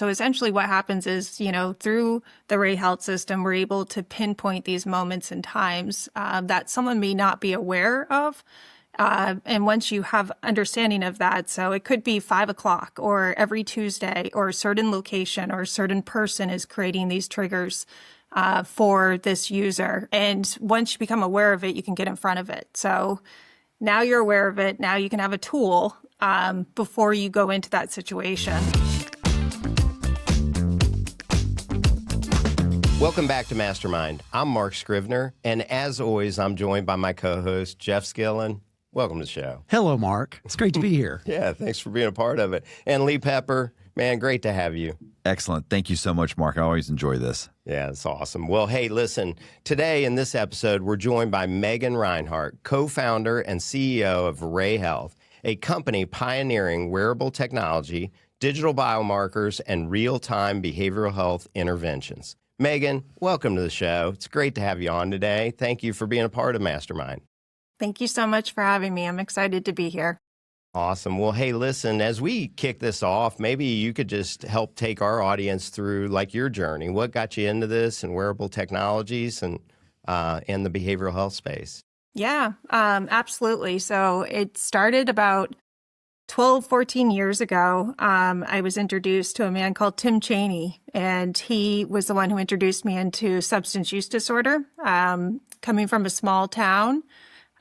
So essentially what happens is, through the RAE Health system, we're able to pinpoint these moments and times that someone may not be aware of. And once you have understanding of that, so it could be 5 o'clock or every Tuesday or a certain location or a certain person is creating these triggers for this user. And once you become aware of it, you can get in front of it. So now you're aware of it. Now you can have a tool before you go into that situation. Welcome back to MasterMined. I'm Mark Scrivener, and as always, I'm joined by my co-host, Jeff Skillen. Welcome to the show. Hello, Mark. It's great to be here. Yeah, thanks for being a part of it. And Lee Pepper, man, great to have you. Excellent. Thank you so much, Mark. I always enjoy this. Yeah, it's awesome. Well, hey, listen, today in this episode, we're joined by Megan Reinhardt, co-founder and CEO of RAE Health, a company pioneering wearable technology, digital biomarkers, and real-time behavioral health interventions. Megan, welcome to the show. It's great to have you on today. Thank you for being a part of MasterMined. Thank you so much for having me. I'm excited to be here. Awesome. Well, hey, listen, as we kick this off, maybe you could just help take our audience through like your journey. What got you into this and wearable technologies and in the behavioral health space? Yeah, absolutely. So it started about 12, 14 years ago. I was introduced to a man called Tim Chaney, and he was the one who introduced me into substance use disorder. Coming from a small town,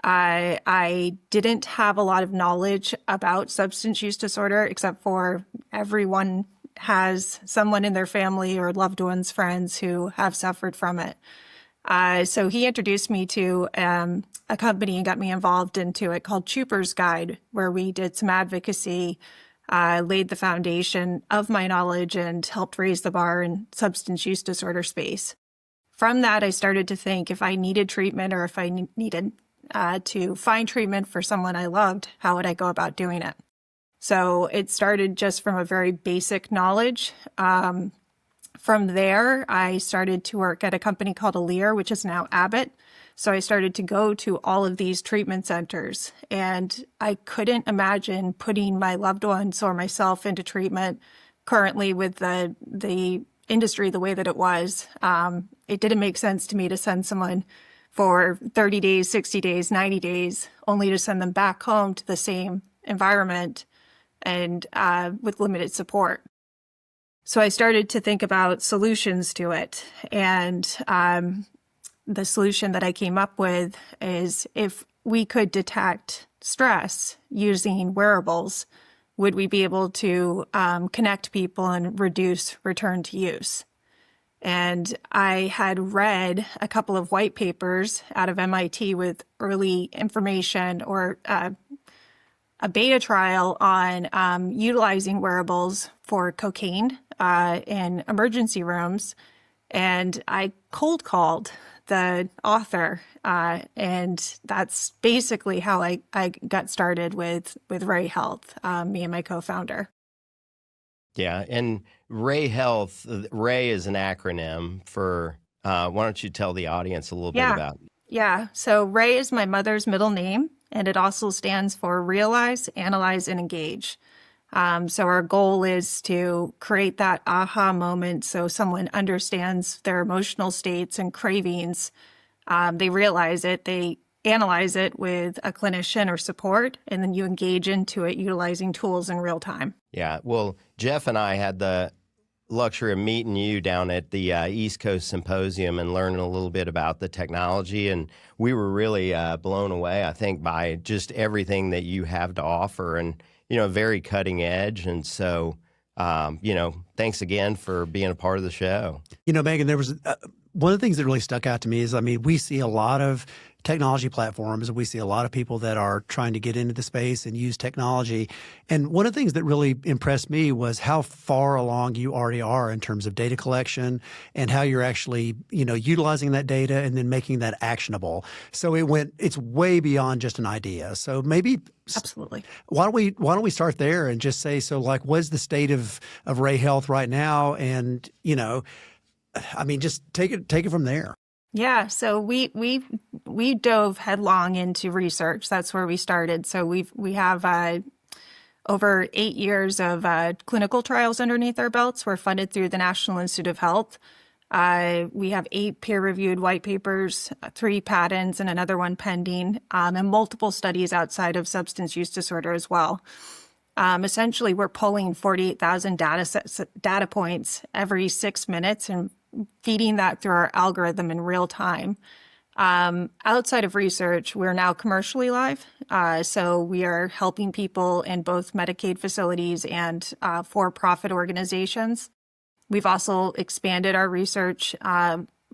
I didn't have a lot of knowledge about substance use disorder, except for everyone has someone in their family or loved ones, friends who have suffered from it. So he introduced me to a company and got me involved into it called Chuper's Guide, where we did some advocacy, laid the foundation of my knowledge and helped raise the bar in substance use disorder space. From that, I started to think if I needed treatment or if I needed to find treatment for someone I loved, how would I go about doing it? So it started just from a very basic knowledge. From there, I started to work at a company called Alere, which is now Abbott. So I started to go to all of these treatment centers, and I couldn't imagine putting my loved ones or myself into treatment currently with the industry the way that it was. It didn't make sense to me to send someone for 30 days, 60 days, 90 days, only to send them back home to the same environment and with limited support. So I started to think about solutions to it. And the solution that I came up with is if we could detect stress using wearables, would we be able to connect people and reduce return to use? And I had read a couple of white papers out of MIT with early information or a beta trial on utilizing wearables for cocaine in emergency rooms. And I cold called the author. And that's basically how I got started with RAE Health, me and my co-founder. Yeah, and RAE Health, RAE is an acronym for, why don't you tell the audience a little bit about it? Yeah, so RAE is my mother's middle name, and it also stands for Realize, Analyze, and Engage. So our goal is to create that aha moment so someone understands their emotional states and cravings. They realize it, they analyze it with a clinician or support, and then you engage into it utilizing tools in real time. Yeah, well, Jeff and I had the luxury of meeting you down at the East Coast Symposium and learning a little bit about the technology, and we were really blown away, I think, by just everything that you have to offer and, very cutting edge. And so, thanks again for being a part of the show. Megan, there was one of the things that really stuck out to me is, we see a lot of technology platforms. We see a lot of people that are trying to get into the space and use technology. And one of the things that really impressed me was how far along you already are in terms of data collection and how you're actually, utilizing that data and then making that actionable. So it's way beyond just an idea. So maybe Absolutely. Why don't we start there and just say, so like, what's the state of RAE Health right now? And, just take it from there. Yeah, so we dove headlong into research. That's where we started. So we have over 8 years of clinical trials underneath our belts. We're funded through the National Institute of Health. We have 8 peer-reviewed white papers, 3 patents, and another one pending, and multiple studies outside of substance use disorder as well. Essentially, we're pulling 48,000 data points every 6 minutes and feeding that through our algorithm in real time. Outside of research, we're now commercially live. So we are helping people in both Medicaid facilities and for-profit organizations. We've also expanded our research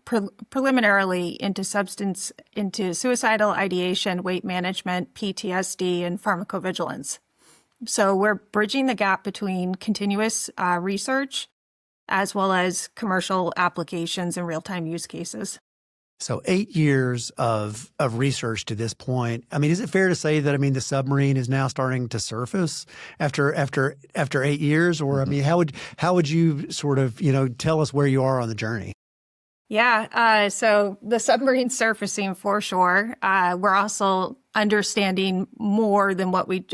preliminarily into suicidal ideation, weight management, PTSD, and pharmacovigilance. So we're bridging the gap between continuous research as well as commercial applications and real-time use cases. So 8 years of research to this point. I mean, is it fair to say that, I mean, the submarine is now starting to surface after 8 years? Or, I mean, how would you sort of, tell us where you are on the journey? Yeah, so the submarine's surfacing for sure. We're also understanding more than what we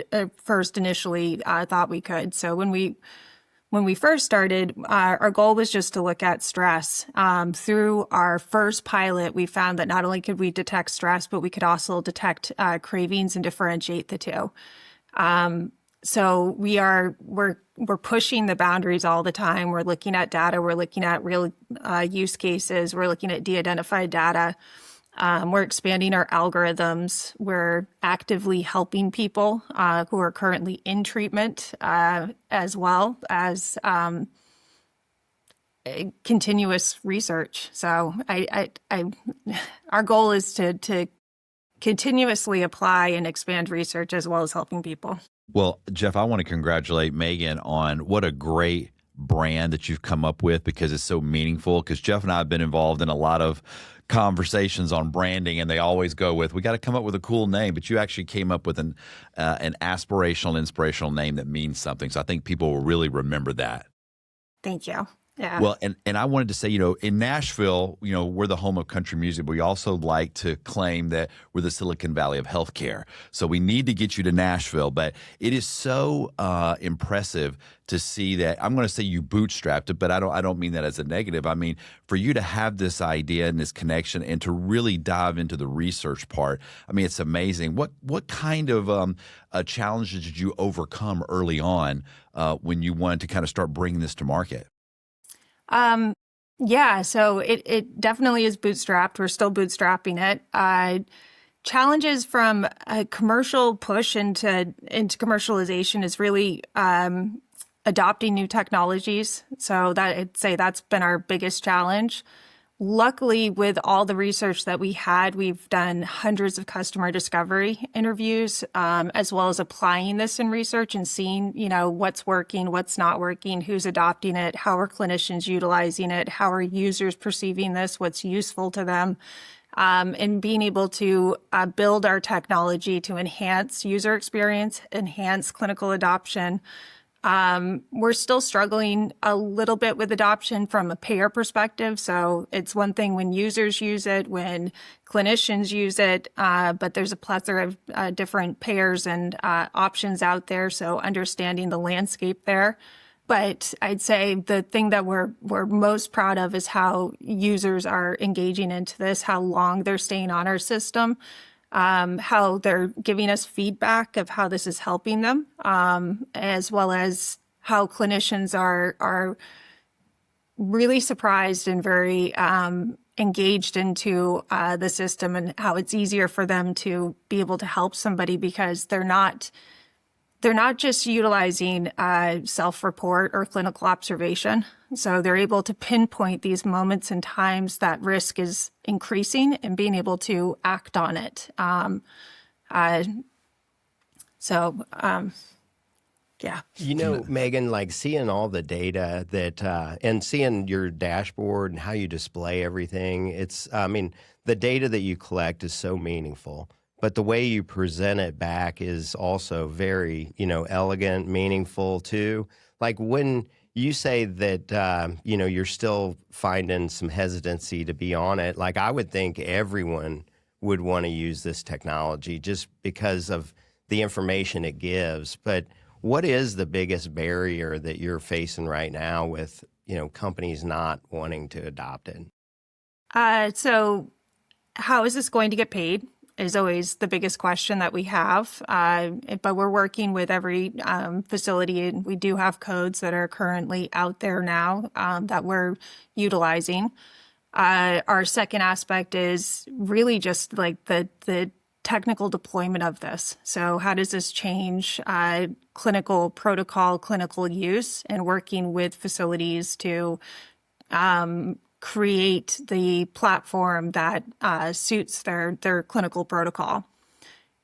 first initially thought we could. So when we first started, our goal was just to look at stress. Through our first pilot, we found that not only could we detect stress, but we could also detect cravings and differentiate the two. So we're pushing the boundaries all the time. We're looking at data. We're looking at real use cases. We're looking at de-identified data. We're expanding our algorithms. We're actively helping people who are currently in treatment, as well as continuous research. So our goal is to continuously apply and expand research as well as helping people. Well, Jeff, I want to congratulate Megan on what a great brand that you've come up with, because it's so meaningful. Because Jeff and I have been involved in a lot of conversations on branding, and they always go with, we got to come up with a cool name. But you actually came up with an aspirational, inspirational name that means something. So I think people will really remember that. Thank you. Yeah. Well, and I wanted to say, in Nashville, we're the home of country music, but we also like to claim that we're the Silicon Valley of healthcare. So we need to get you to Nashville. But it is so impressive to see that. I'm going to say you bootstrapped it, but I don't mean that as a negative. I mean, for you to have this idea and this connection and to really dive into the research part, I mean, it's amazing. What kind of challenges did you overcome early on when you wanted to kind of start bringing this to market? Yeah, so it definitely is bootstrapped. We're still bootstrapping it. Challenges from a commercial push into commercialization is really adopting new technologies. So I'd say that's been our biggest challenge. Luckily, with all the research that we had, we've done hundreds of customer discovery interviews, as well as applying this in research and seeing, what's working, what's not working, who's adopting it, how are clinicians utilizing it, how are users perceiving this, what's useful to them, and being able to build our technology to enhance user experience, enhance clinical adoption. We're still struggling a little bit with adoption from a payer perspective. So it's one thing when users use it, when clinicians use it, but there's a plethora of different payers and options out there. So understanding the landscape there. But I'd say the thing that we're most proud of is how users are engaging into this, how long they're staying on our system. How they're giving us feedback of how this is helping them, as well as how clinicians are really surprised and very engaged into the system, and how it's easier for them to be able to help somebody because they're not just utilizing self-report or clinical observation. So they're able to pinpoint these moments and times that risk is increasing and being able to act on it. Yeah. Megan, like seeing all the data that, and seeing your dashboard and how you display everything, the data that you collect is so meaningful. But the way you present it back is also very, elegant, meaningful too. Like when you say that, you're still finding some hesitancy to be on it, like I would think everyone would want to use this technology just because of the information it gives. But What is the biggest barrier that you're facing right now with, companies not wanting to adopt it? So how is this going to get paid is always the biggest question that we have. But we're working with every facility, and we do have codes that are currently out there now that we're utilizing. Our second aspect is really just like the technical deployment of this. So how does this change clinical protocol, clinical use, and working with facilities to create the platform that suits their clinical protocol.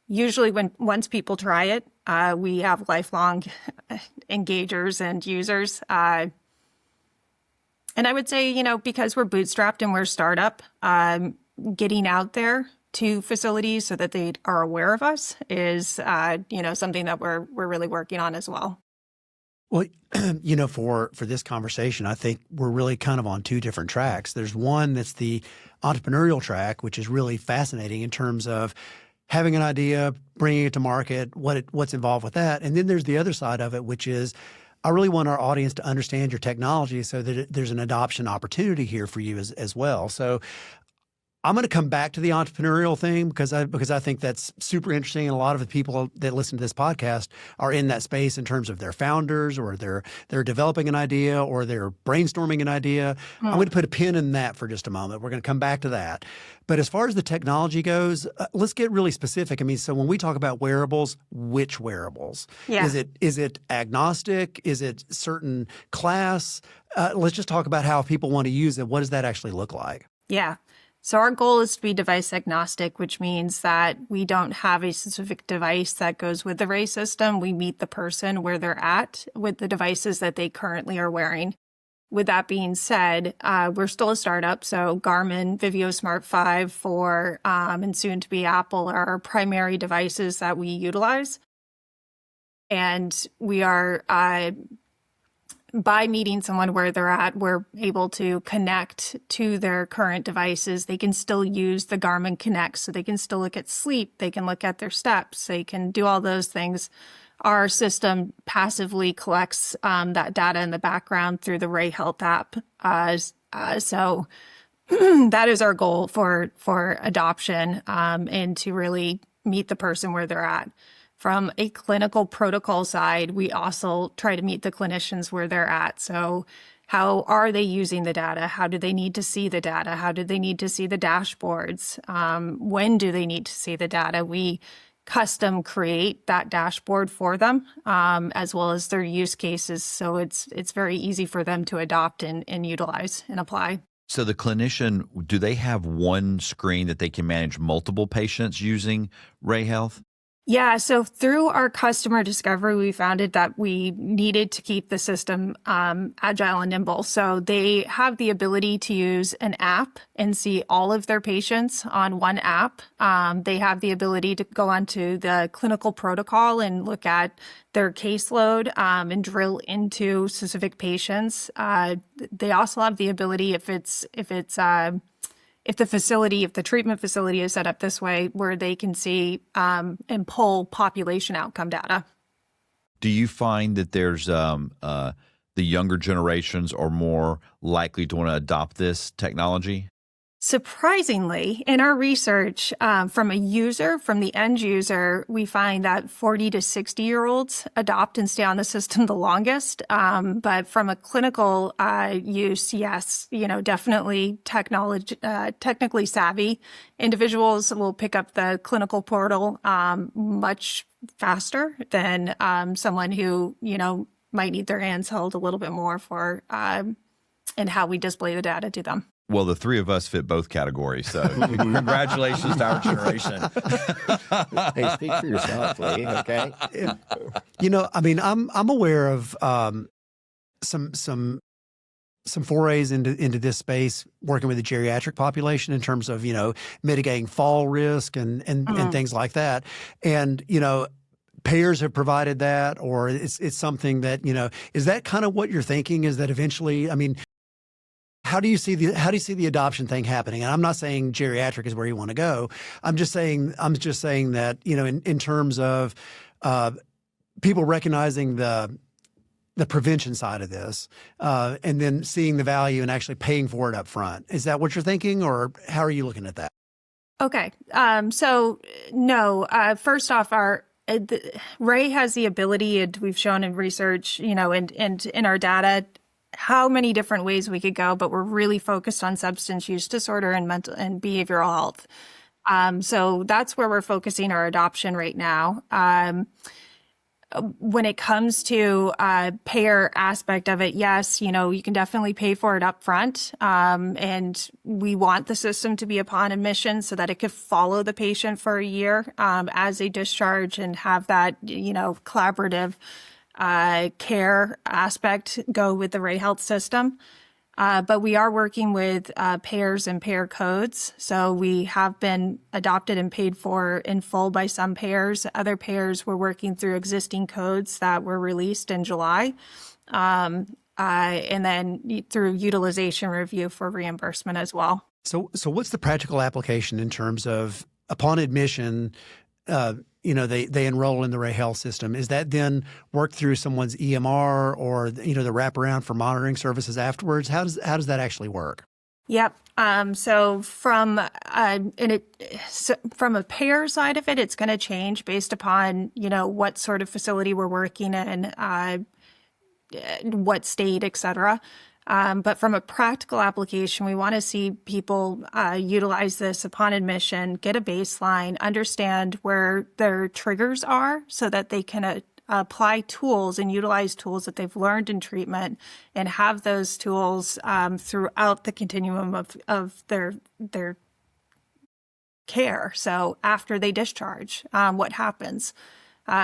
Usually once people try it, we have lifelong engagers and users. And I would say, because we're bootstrapped and we're a startup, getting out there to facilities so that they are aware of us is, something that we're really working on as well. Well, for this conversation, I think we're really kind of on two different tracks. There's one that's the entrepreneurial track, which is really fascinating in terms of having an idea, bringing it to market, what's involved with that. And then there's the other side of it, which is I really want our audience to understand your technology so that there's an adoption opportunity here for you as well. So I'm going to come back to the entrepreneurial thing because I think that's super interesting. And a lot of the people that listen to this podcast are in that space in terms of their founders, or they're developing an idea, or they're brainstorming an idea. I'm going to put a pin in that for just a moment. We're going to come back to that. But as far as the technology goes, let's get really specific. I mean, so when we talk about wearables, which wearables? Yeah. Is it agnostic? Is it certain class? Let's just talk about how people want to use it. What does that actually look like? Yeah. So our goal is to be device agnostic, which means that we don't have a specific device that goes with the RAE system. We meet the person where they're at with the devices that they currently are wearing. With that being said, we're still a startup. So Garmin, Viveo Smart 5 4, and soon to be Apple are our primary devices that we utilize. And we are by meeting someone where they're at, we're able to connect to their current devices. They can still use the Garmin Connect, so they can still look at sleep. They can look at their steps. They can do all those things. Our system passively collects that data in the background through the RAE Health app. So that is our goal for adoption and to really meet the person where they're at. From a clinical protocol side, we also try to meet the clinicians where they're at. So how are they using the data? How do they need to see the data? How do they need to see the dashboards? When do they need to see the data? We custom create that dashboard for them, as well as their use cases. So it's very easy for them to adopt and utilize and apply. So the clinician, do they have one screen that they can manage multiple patients using RAE Health? Yeah, so through our customer discovery, we found that we needed to keep the system agile and nimble. So they have the ability to use an app and see all of their patients on one app. They have the ability to go onto the clinical protocol and look at their caseload and drill into specific patients. They also have the ability, if the treatment facility is set up this way, where they can see and pull population outcome data. Do you find that there's the younger generations are more likely to want to adopt this technology? Surprisingly, in our research, from the end user, we find that 40 to 60-year-olds adopt and stay on the system the longest. But from a clinical use, yes, definitely technically savvy individuals will pick up the clinical portal much faster than someone who, might need their hands held a little bit more for and how we display the data to them. Well, the three of us fit both categories, so congratulations to our generation. Hey, speak for yourself, Lee, okay? I'm aware of some forays into this space, working with the geriatric population in terms of, mitigating fall risk and things like that. And, payers have provided that, or it's something that, is that kind of what you're thinking, is that eventually, how do you see the adoption thing happening? And I'm not saying geriatric is where you want to go. I'm just saying that, in terms of people recognizing the prevention side of this, and then seeing the value and actually paying for it up front. Is that what you're thinking, or how are you looking at that? Okay. So no, first off, RAE has the ability, and we've shown in research, and in our data, how many different ways we could go, but we're really focused on substance use disorder and mental and behavioral health. So that's where we're focusing our adoption right now. When it comes to payer aspect of it, yes, you can definitely pay for it up front. And we want the system to be upon admission so that it could follow the patient for a year as they discharge and have that, collaborative care aspect go with the RAE Health system. But we are working with payers and payer codes. So we have been adopted and paid for in full by some payers. Other payers we're working through existing codes that were released in July. And then through utilization review for reimbursement as well. So what's the practical application in terms of upon admission, they enroll in the RAE Health system? Is that then worked through someone's EMR or, the wraparound for monitoring services afterwards? How does that actually work? Yep. So from a payer side of it, it's going to change based upon, what sort of facility we're working in, what state, et cetera. But from a practical application, we want to see people utilize this upon admission, get a baseline, understand where their triggers are so that they can apply tools and utilize tools that they've learned in treatment and have those tools throughout the continuum of their care. So after they discharge, what happens?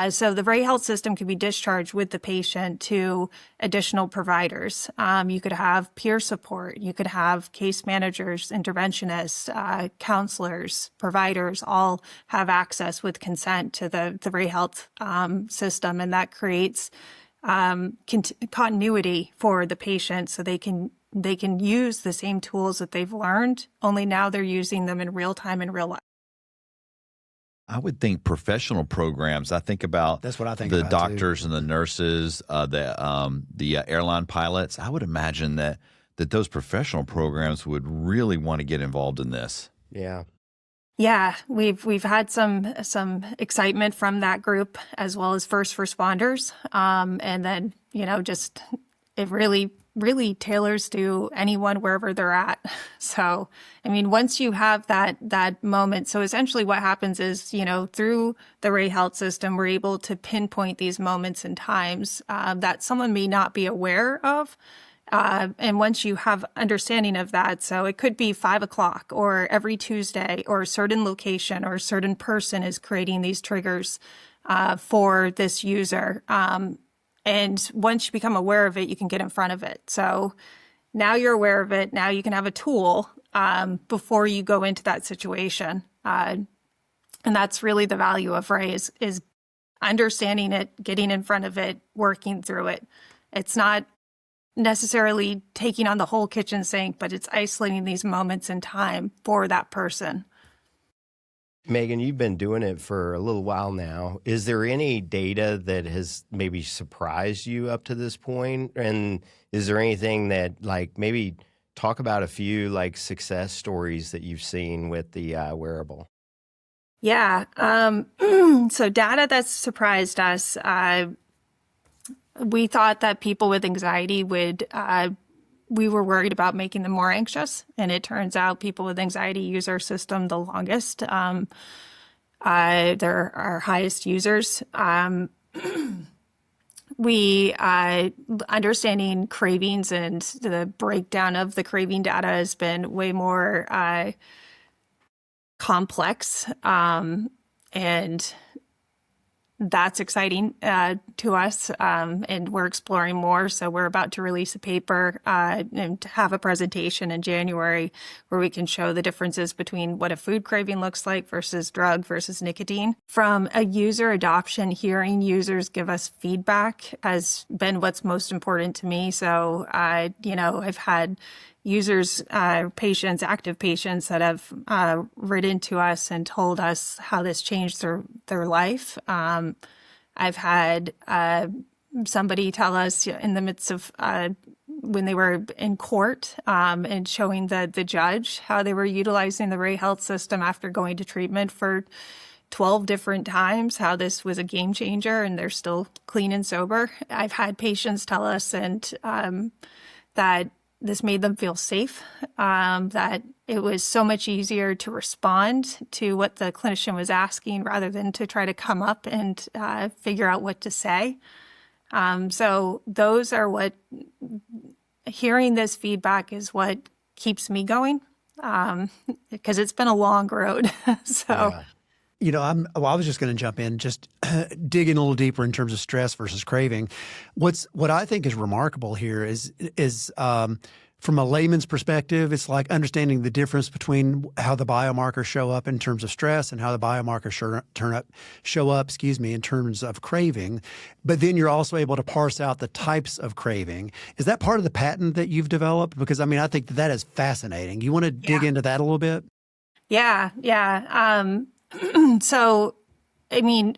So the RAE Health system can be discharged with the patient to additional providers. You could have peer support. You could have case managers, interventionists, counselors, providers, all have access with consent to the RAE Health system. And that creates continuity for the patient so they can use the same tools that they've learned, only now they're using them in real time in real life. I would think professional programs. I think about That's what I think the about, doctors too. and the nurses, the airline pilots. I would imagine that those professional programs would really want to get involved in this. Yeah. Yeah, we've had some excitement from that group as well as first responders, and then just it really tailors to anyone wherever they're at. So, once you have that moment, so essentially what happens is, through the RAE Health system, we're able to pinpoint these moments and times that someone may not be aware of. And once you have understanding of that, so it could be 5 o'clock or every Tuesday or a certain location or a certain person is creating these triggers for this user. And once you become aware of it, you can get in front of it. So now you're aware of it. Now you can have a tool before you go into that situation. And that's really the value of RAE is understanding it, getting in front of it, working through it. It's not necessarily taking on the whole kitchen sink, but it's isolating these moments in time for that person. Megan, you've been doing it for a little while now. Is there any data that has maybe surprised you up to this point? And is there anything that, maybe talk about a few, success stories that you've seen with the wearable? Yeah. So data that's surprised us, we thought that people with anxiety we were worried about making them more anxious. And it turns out people with anxiety use our system the longest. They're our highest users. We understanding cravings and the breakdown of the craving data has been way more complex. And that's exciting to us, and we're exploring more. So we're about to release a paper and have a presentation in January where we can show the differences between what a food craving looks like versus drug versus nicotine. From a user adoption, hearing users give us feedback has been what's most important to me. So, I've had users, patients, active patients that have written to us and told us how this changed their life. I've had somebody tell us in the midst of when they were in court and showing the judge how they were utilizing the RAE Health system after going to treatment for 12 different times, how this was a game changer and they're still clean and sober. I've had patients tell us that this made them feel safe, that it was so much easier to respond to what the clinician was asking rather than to try to come up and figure out what to say. So those are what, hearing this feedback is what keeps me going, because it's been a long road. Yeah. You know, I was just going to jump in, just digging a little deeper in terms of stress versus craving. What I think is remarkable here is from a layman's perspective, it's like understanding the difference between how the biomarkers show up in terms of stress and how the biomarkers show up, in terms of craving. But then you're also able to parse out the types of craving. Is that part of the patent that you've developed? Because I mean, I think that is fascinating. You want to dig into that a little bit? Yeah. So, I mean,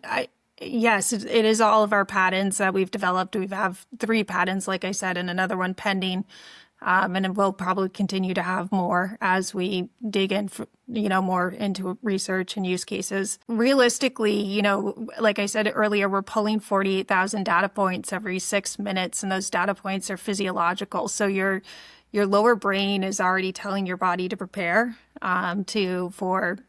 yes, it is all of our patents that we've developed. We have 3 patents, like I said, and another one pending. And we'll probably continue to have more as we dig in, more into research and use cases. Realistically, like I said earlier, we're pulling 48,000 data points every 6 minutes, and those data points are physiological. So your lower brain is already telling your body to prepare for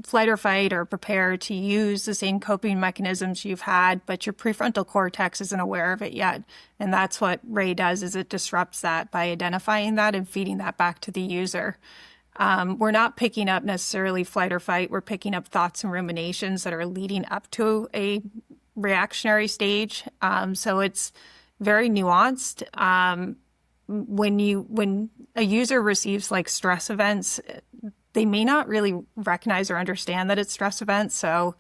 flight or fight, or prepare to use the same coping mechanisms you've had, but your prefrontal cortex isn't aware of it yet. And that's what RAE does, is it disrupts that by identifying that and feeding that back to the user. We're not picking up necessarily flight or fight. We're picking up thoughts and ruminations that are leading up to a reactionary stage. So it's very nuanced. When a user receives like stress events, they may not really recognize or understand that it's stress events. So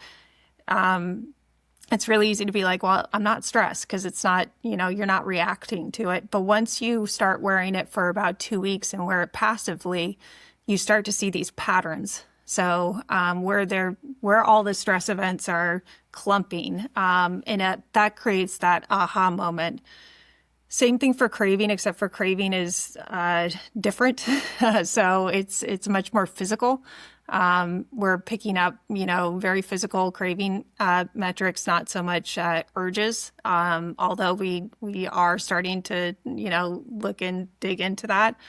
it's really easy to be like, well, I'm not stressed, because it's not, you're not reacting to it. But once you start wearing it for about 2 weeks and wear it passively, you start to see these patterns. So where all the stress events are clumping, and that creates that aha moment. Same thing for craving, except for craving is different. So it's much more physical. We're picking up, very physical craving metrics, not so much urges. Although we are starting to, look and dig into that.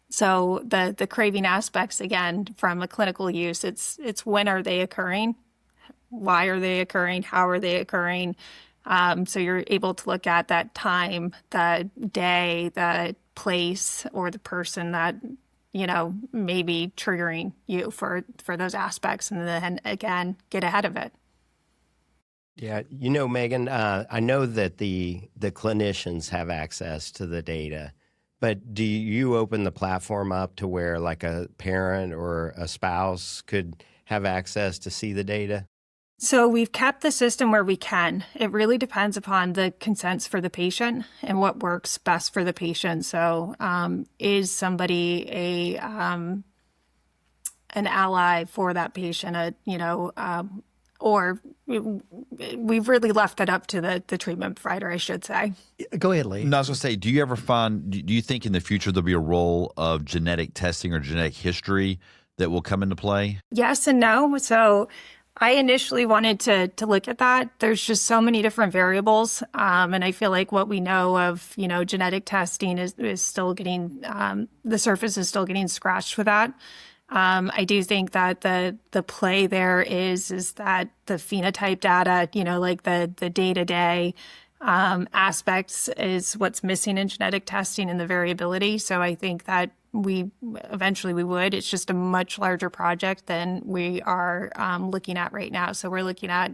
So the craving aspects, again, from a clinical use, it's when are they occurring? Why are they occurring? How are they occurring? So you're able to look at that time, the day, the place, or the person that, may be triggering you for those aspects, and then, again, get ahead of it. Yeah. Megan, I know that the clinicians have access to the data, but do you open the platform up to where like a parent or a spouse could have access to see the data? So we've kept the system where we can. It really depends upon the consents for the patient and what works best for the patient. So is somebody an ally for that patient, or we've really left that up to the treatment provider, I should say. Go ahead, Lee. No, I was going to say, do you think in the future there'll be a role of genetic testing or genetic history that will come into play? Yes and no. So I initially wanted to look at that. There's just so many different variables. And I feel like what we know of, genetic testing is still getting, the surface is still getting scratched with that. I do think that the play there is that the phenotype data, like the day-to-day aspects is what's missing in genetic testing, and the variability. So I think that we would. It's just a much larger project than we are looking at right now. So we're looking at,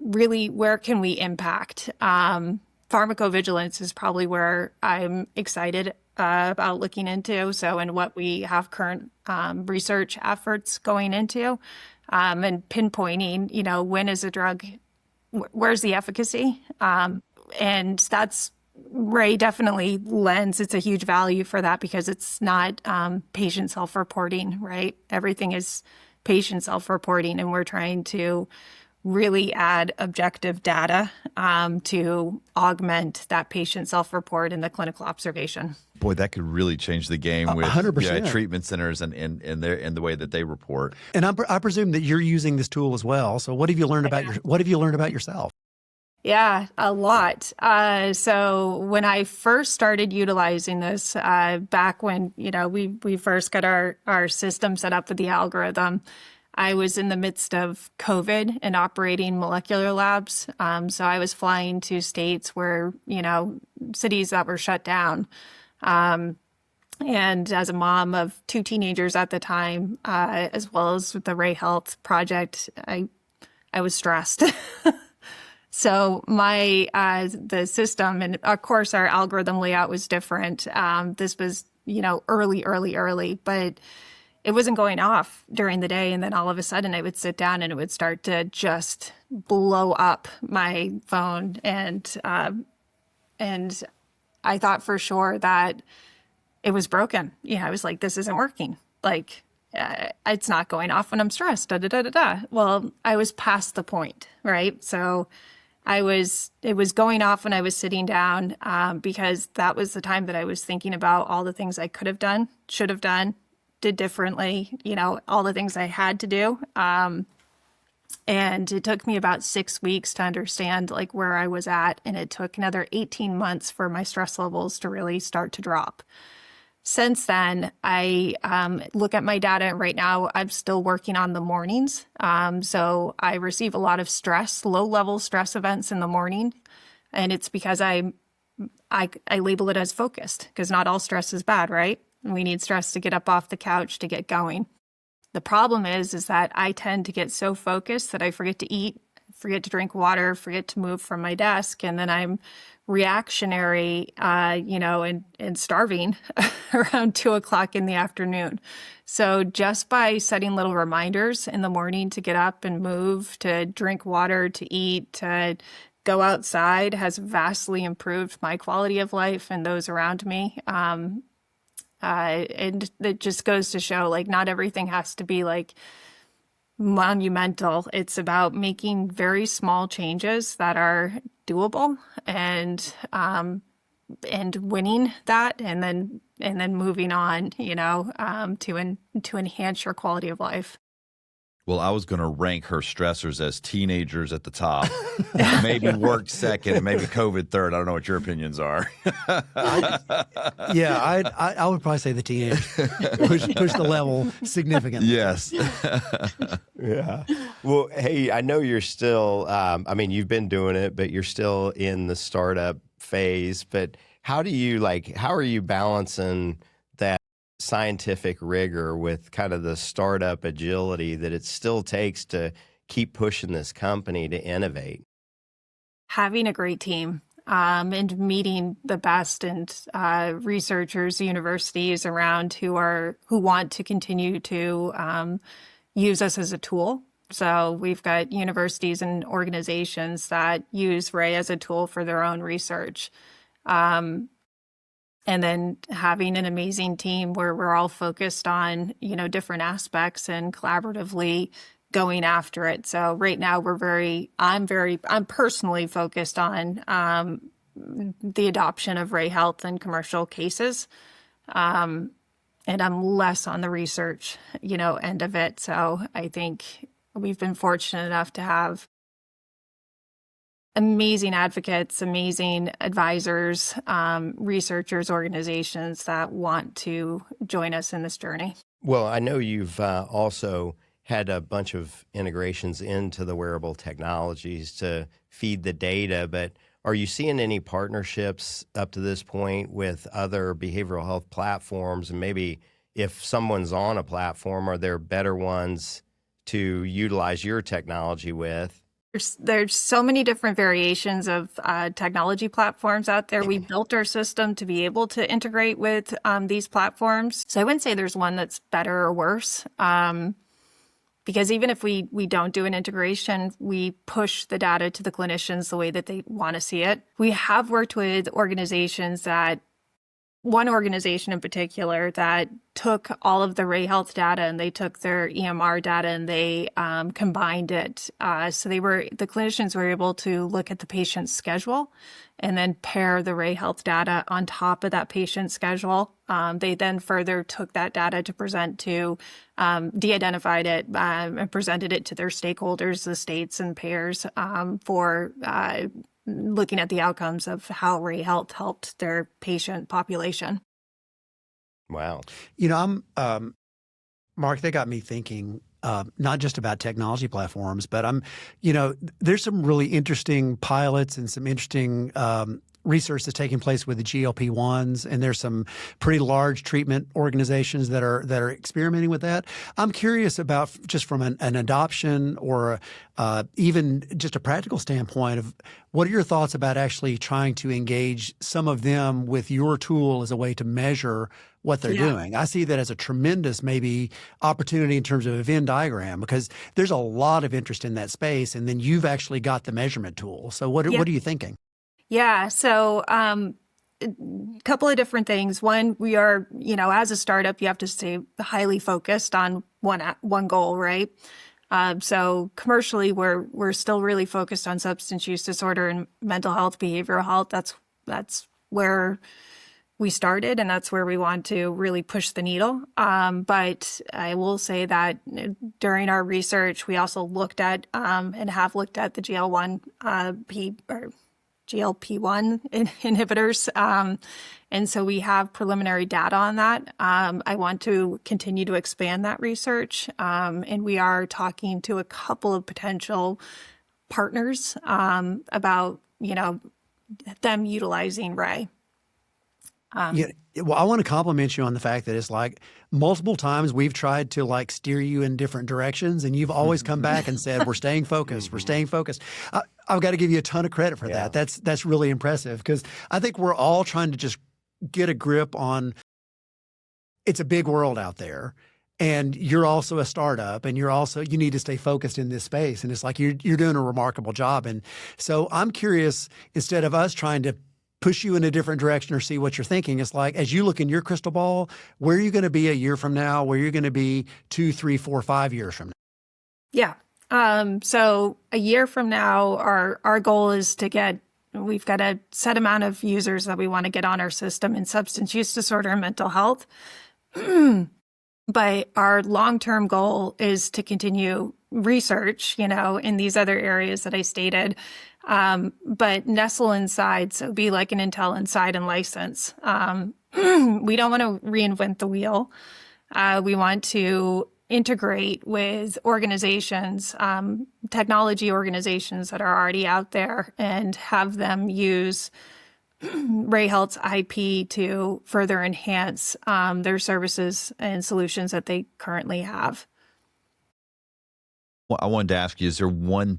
really where can we impact? Pharmacovigilance is probably where I'm excited about looking into. So, and what we have current research efforts going into, and pinpointing, when is a drug, where's the efficacy? And that's RAE definitely lends. It's a huge value for that, because it's not patient self-reporting, right? Everything is patient self-reporting, and we're trying to really add objective data to augment that patient self-report in the clinical observation. Boy, that could really change the game with 100%. Treatment centers and the way that they report. And I presume that you're using this tool as well. So what have you learned about yourself? Yeah, a lot. So when I first started utilizing this, back when, we first got our system set up with the algorithm, I was in the midst of COVID and operating molecular labs. So I was flying to states where, cities that were shut down. And as a mom of 2 teenagers at the time, as well as with the RAE Health project, I was stressed. So the system, and of course our algorithm layout was different. This was, early, but it wasn't going off during the day. And then all of a sudden I would sit down and it would start to just blow up my phone. And I thought for sure that it was broken. I was like, this isn't working. Like, it's not going off when I'm stressed. Well, I was past the point, right? So it was going off when I was sitting down, because that was the time that I was thinking about all the things I could have done, should have done, did differently, all the things I had to do. And it took me about 6 weeks to understand like where I was at. And it took another 18 months for my stress levels to really start to drop. Since then, I look at my data, and right now I'm still working on the mornings. So I receive a lot of stress, low-level stress events in the morning. And it's because I label it as focused, because not all stress is bad, right? We need stress to get up off the couch, to get going. The problem is that I tend to get so focused that I forget to eat, forget to drink water, forget to move from my desk, and then I'm reactionary, and starving around 2:00 in the afternoon. So just by setting little reminders in the morning to get up and move, to drink water, to eat, to go outside has vastly improved my quality of life and those around me. And it just goes to show, like, not everything has to be like monumental. It's about making very small changes that are doable and winning that, and then moving on, to enhance your quality of life. Well, I was going to rank her stressors as teenagers at the top, maybe work second, and maybe COVID third. I don't know what your opinions are. I would probably say the teenage push the level significantly. Yes. Yeah. Well, hey, I know you're still, you've been doing it, but you're still in the startup phase. But how are you balancing that scientific rigor with kind of the startup agility that it still takes to keep pushing this company to innovate? Having a great team, and meeting the best and researchers, universities around who want to continue to use us as a tool. So we've got universities and organizations that use RAE as a tool for their own research. And then having an amazing team where we're all focused on, different aspects and collaboratively going after it. So right now I'm personally focused on the adoption of RAE Health in commercial cases. And I'm less on the research, end of it. So I think we've been fortunate enough to have amazing advocates, amazing advisors, researchers, organizations that want to join us in this journey. Well, I know you've also had a bunch of integrations into the wearable technologies to feed the data, but are you seeing any partnerships up to this point with other behavioral health platforms? And maybe if someone's on a platform, are there better ones to utilize your technology with? There's so many different variations of technology platforms out there. We built our system to be able to integrate with these platforms. So I wouldn't say there's one that's better or worse, because even if we don't do an integration, we push the data to the clinicians the way that they want to see it. We have worked with organizations that one organization in particular that took all of the RAE Health data and they took their EMR data and they combined it. So the clinicians were able to look at the patient's schedule and then pair the RAE Health data on top of that patient schedule. They then further took that data to present to, de-identified it and presented it to their stakeholders, the states and payers, for looking at the outcomes of how RAE Health helped their patient population. Wow. Mark, that got me thinking, not just about technology platforms, but there's some really interesting pilots and some interesting research that's taking place with the GLP-1s, and there's some pretty large treatment organizations that are experimenting with that. I'm curious about, just from an adoption or even just a practical standpoint, of what are your thoughts about actually trying to engage some of them with your tool as a way to measure what they're doing? I see that as a tremendous maybe opportunity in terms of a Venn diagram, because there's a lot of interest in that space, and then you've actually got the measurement tool. So what are you thinking? Yeah. So a couple of different things. One, we are, as a startup, you have to stay highly focused on one goal, right? So commercially, we're still really focused on substance use disorder and mental health, behavioral health. That's where we started, and that's where we want to really push the needle. But I will say that during our research, we also looked at and have looked at the GLP-1 inhibitors. And so we have preliminary data on that. I want to continue to expand that research. And we are talking to a couple of potential partners about, them utilizing RAE. Well, I want to compliment you on the fact that it's like multiple times we've tried to steer you in different directions, and you've always come back and said, we're staying focused, we're staying focused. I've got to give you a ton of credit for that. That's really impressive, because I think we're all trying to just get a grip on, it's a big world out there, and you're also a startup, and you need to stay focused in this space. And it's like you're doing a remarkable job. And so I'm curious, instead of us trying to push you in a different direction or see what you're thinking, it's like, as you look in your crystal ball, where are you going to be a year from now? Where are you going to be 2, 3, 4, 5 years from now? Yeah. So a year from now, our goal is we've got a set amount of users that we want to get on our system in substance use disorder and mental health. But our long-term goal is to continue research, in these other areas that I stated, but nestle inside, so be like an Intel Inside and license. We don't want to reinvent the wheel. We want to integrate with organizations, technology organizations that are already out there, and have them use RAE Health's IP to further enhance their services and solutions that they currently have. Well, I wanted to ask you, is there one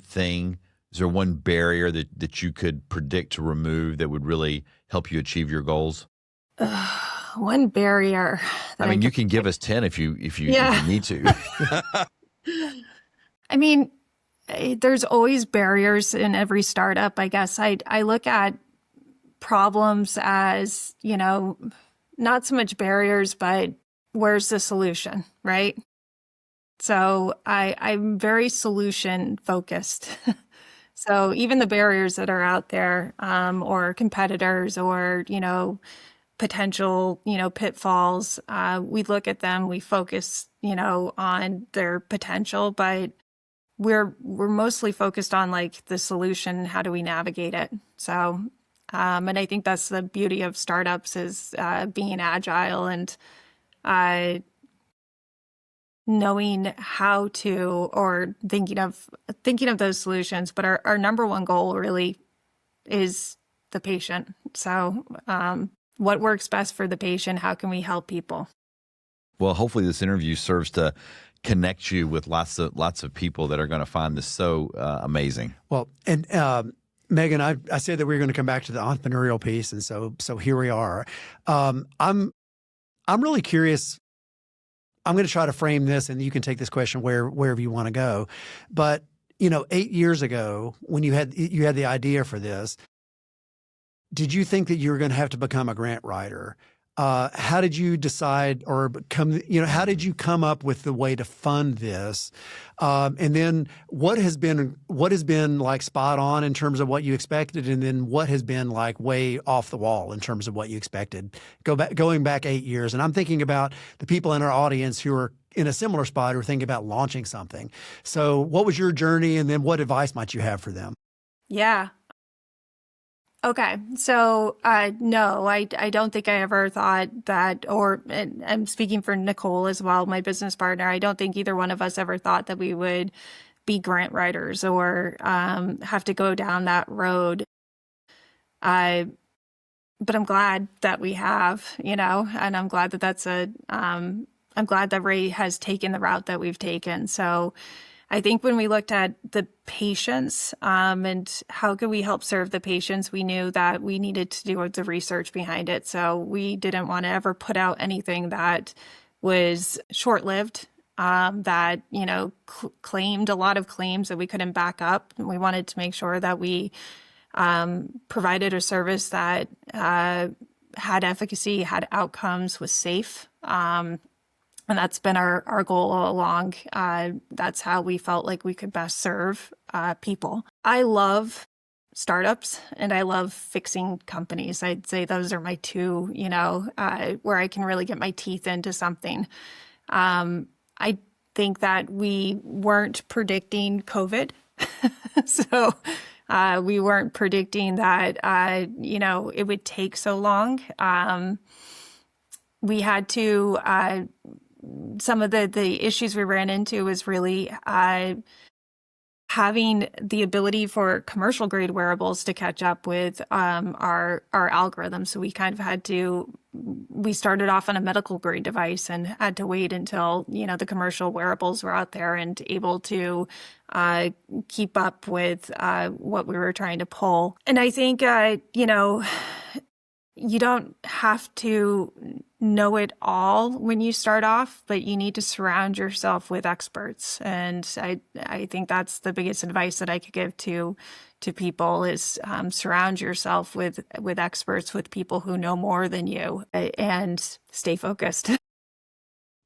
barrier that you could predict to remove that would really help you achieve your goals? One barrier. You can give us 10 if you need to. I mean, there's always barriers in every startup. I guess I look at problems as, not so much barriers, but where's the solution, right? So I'm very solution focused. So even the barriers that are out there, or competitors, or, potential, pitfalls, we look at them, we focus, on their potential, but we're mostly focused on the solution. How do we navigate it? So, and I think that's the beauty of startups, is being agile and knowing how to, or thinking of those solutions. But our number one goal really is the patient. So what works best for the patient? How can we help people? Well, hopefully this interview serves to connect you with lots of people that are going to find this so amazing. Well, and Megan, I said that we were going to come back to the entrepreneurial piece, and so here we are. I'm really curious. I'm going to try to frame this, and you can take this question wherever you want to go. But 8 years ago, when you had the idea for this, did you think that you were going to have to become a grant writer? How did you decide how did you come up with the way to fund this? And then what has been like spot on in terms of what you expected? And then what has been like way off the wall in terms of what you expected? Going back 8 years. And I'm thinking about the people in our audience who are in a similar spot who are thinking about launching something. So what was your journey? And then what advice might you have for them? Yeah. Okay. So, no, I don't think I ever thought that, and I'm speaking for Nicole as well, my business partner. I don't think either one of us ever thought that we would be grant writers or have to go down that road. But I'm glad that we have, and I'm glad that I'm glad that RAE has taken the route that we've taken. So I think when we looked at the patients and how could we help serve the patients, we knew that we needed to do the research behind it. So we didn't want to ever put out anything that was short-lived, that, claimed a lot of claims that we couldn't back up. And we wanted to make sure that we provided a service that had efficacy, had outcomes, was safe. And that's been our goal all along. That's how we felt like we could best serve people. I love startups and I love fixing companies. I'd say those are my two, where I can really get my teeth into something. I think that we weren't predicting COVID. So we weren't predicting that, it would take so long. We had to... some of the issues we ran into was really having the ability for commercial grade wearables to catch up with our algorithm. So we kind of we started off on a medical grade device and had to wait until, the commercial wearables were out there and able to keep up with what we were trying to pull. And I think, you don't have to know it all when you start off, but you need to surround yourself with experts. And I think that's the biggest advice that I could give to people is surround yourself with experts, with people who know more than you, and stay focused.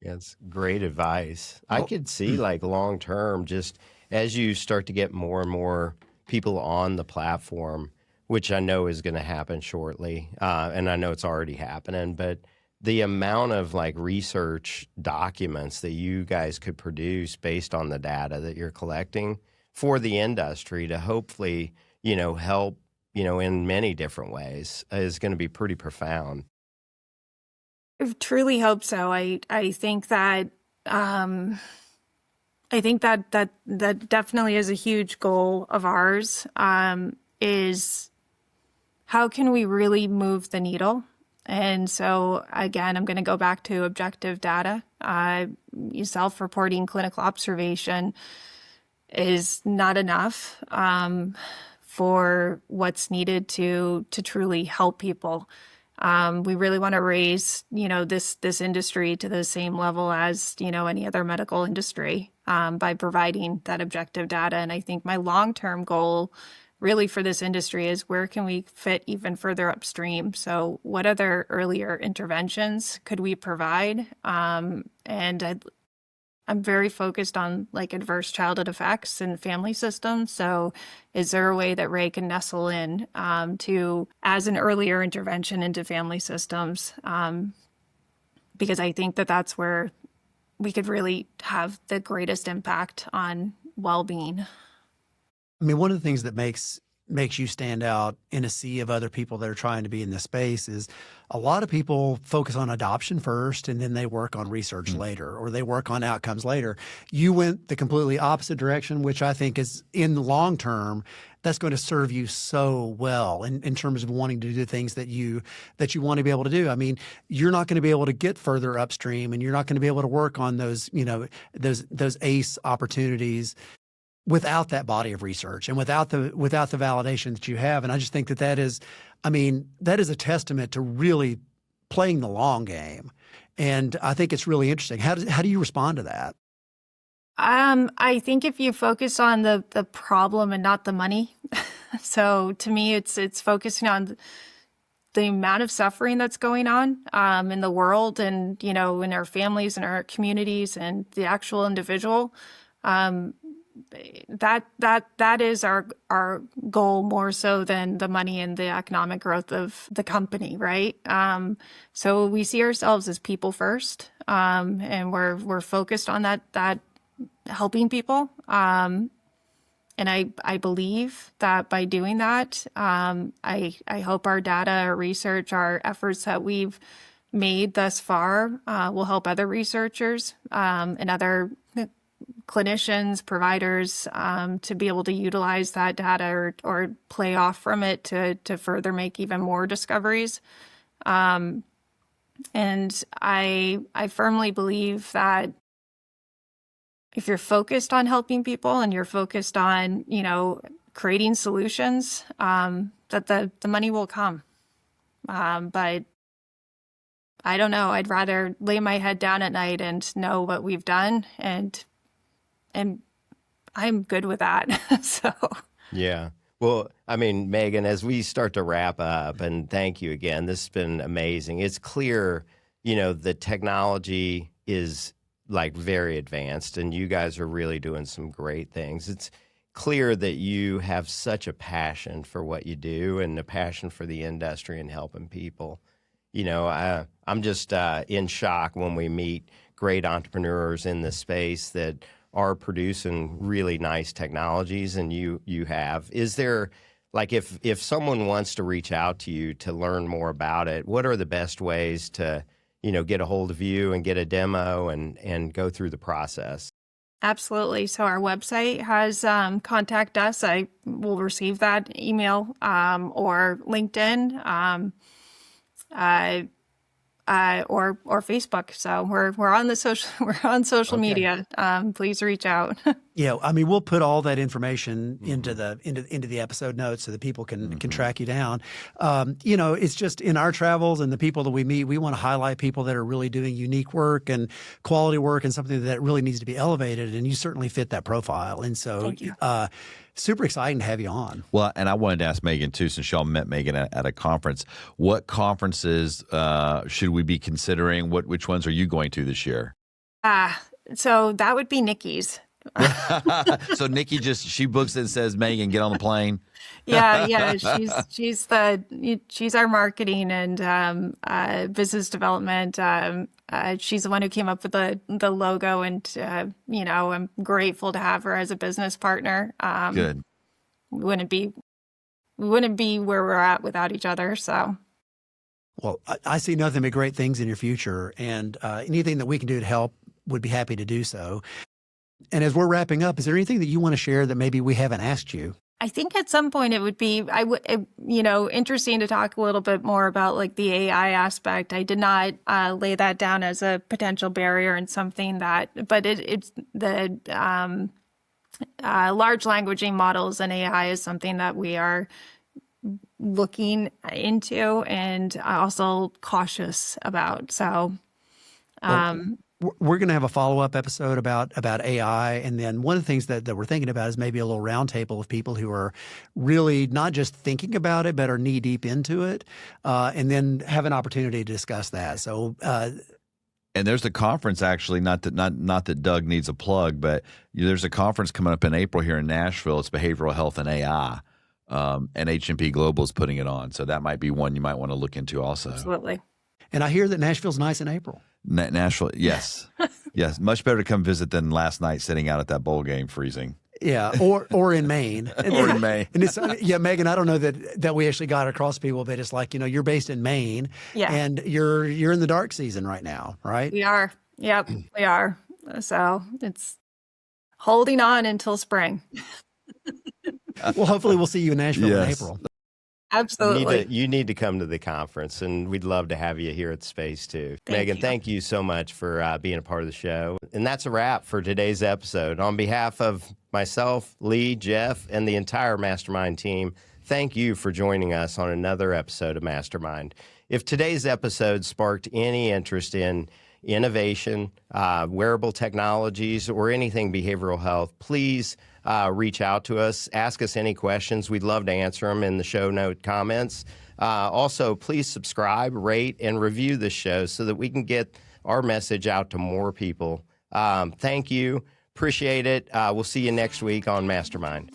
Yeah, it's great advice. I could see like long term, just as you start to get more and more people on the platform, which I know is going to happen shortly, and I know it's already happening, but the amount of like research documents that you guys could produce based on the data that you're collecting for the industry to hopefully, help, in many different ways is going to be pretty profound. I truly hope so. I think that that definitely is a huge goal of ours. Is how can we really move the needle? And so, again, I'm going to go back to objective data. Self-reporting clinical observation is not enough for what's needed to truly help people. We really want to raise, this industry to the same level as, any other medical industry by providing that objective data. And I think my long-term goal really for this industry is where can we fit even further upstream? So what other earlier interventions could we provide? And I'm very focused on like adverse childhood effects and family systems. So is there a way that RAE can nestle in as an earlier intervention into family systems? Because I think that that's where we could really have the greatest impact on well-being. I mean, one of the things that makes you stand out in a sea of other people that are trying to be in this space is a lot of people focus on adoption first and then they work on research later, or they work on outcomes later. You went the completely opposite direction, which I think is in the long term, that's going to serve you so well in terms of wanting to do things that you want to be able to do. I mean, you're not going to be able to get further upstream and you're not going to be able to work on those, those ACE opportunities without that body of research and without the validation that you have. And I just think that is a testament to really playing the long game. And I think it's really interesting. How do you respond to that? I think if you focus on the problem and not the money, so to me, it's focusing on the amount of suffering that's going on in the world and, in our families and our communities and the actual individual, that is our goal more so than the money and the economic growth of the company, right? So we see ourselves as people first, and we're focused on that helping people. And I believe that by doing that, I hope our data, our research, our efforts that we've made thus far will help other researchers and other clinicians, providers to be able to utilize that data or play off from it to further make even more discoveries. And I firmly believe that if you're focused on helping people and you're focused on, creating solutions, that the money will come. But I don't know. I'd rather lay my head down at night and know what we've done, and I'm good with that. So Yeah. Well, I mean, Megan, as we start to wrap up, and thank you again, this has been amazing. It's clear, the technology is like very advanced, and you guys are really doing some great things. It's clear that you have such a passion for what you do and a passion for the industry and helping people. I'm just in shock when we meet great entrepreneurs in this space that are producing really nice technologies, and you have. Is there, like, if someone wants to reach out to you to learn more about it, what are the best ways to get a hold of you and get a demo and go through the process? absolutely. So our website has contact us. I will receive that email or LinkedIn or Facebook. So we're on social Okay. media. Please reach out. Yeah, I mean, we'll put all that information into the episode notes so that people can track you down. It's just in our travels and the people that we meet, we want to highlight people that are really doing unique work and quality work and something that really needs to be elevated. And you certainly fit that profile. And so, Thank you. super exciting to have you on. Well, and I wanted to ask Megan too, since y'all met Megan at a conference, what conferences should we be considering? Which ones are you going to this year? So that would be Nikki's. So Nikki she books it and says, Megan, get on the plane. Yeah. She's our marketing and business development. She's the one who came up with the logo, and I'm grateful to have her as a business partner. Good. We wouldn't be where we're at without each other. So. Well, I see nothing but great things in your future, and anything that we can do to help, would be happy to do so. And as we're wrapping up, is there anything that you want to share that maybe we haven't asked you? I think at some point it would be, interesting to talk a little bit more about like the AI aspect. I did not lay that down as a potential barrier and something but it's the large languaging models and AI is something that we are looking into and also cautious about. So, we're going to have a follow-up episode about AI. And then one of the things that we're thinking about is maybe a little roundtable of people who are really not just thinking about it, but are knee deep into it, and then have an opportunity to discuss that. So, and there's a conference actually, not that Doug needs a plug, but there's a conference coming up in April here in Nashville. It's Behavioral Health and AI. And H&P Global is putting it on. So that might be one you might want to look into also. Absolutely. And I hear that Nashville's nice in April. Nashville, yes. Yes, much better to come visit than last night sitting out at that bowl game freezing. Yeah, or in Maine. Or in Maine. And it's, Megan, I don't know that we actually got across to people, but it's like, you're based in Maine, and you're in the dark season right now, right? We are. Yep, we are. So it's holding on until spring. Well, hopefully we'll see you in Nashville in April. Absolutely. You need to come to the conference, and we'd love to have you here at the space too. Megan, thank you so much for being a part of the show. And that's a wrap for today's episode. On behalf of myself, Lee, Jeff, and the entire MasterMined team, thank you for joining us on another episode of MasterMined. If today's episode sparked any interest in innovation, wearable technologies, or anything behavioral health, please reach out to us. Ask us any questions. We'd love to answer them in the show note comments. Also, please subscribe, rate, and review this show so that we can get our message out to more people. Thank you. Appreciate it. We'll see you next week on MasterMined.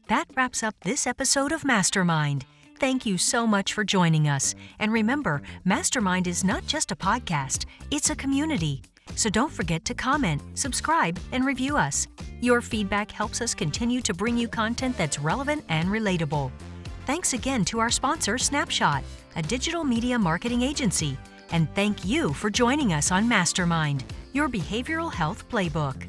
That wraps up this episode of MasterMined. Thank you so much for joining us. And remember, MasterMined is not just a podcast, it's a community. So don't forget to comment, subscribe, and review us. Your feedback helps us continue to bring you content that's relevant and relatable. Thanks again to our sponsor, Snapshot, a digital media marketing agency. And thank you for joining us on MasterMined, your behavioral health playbook.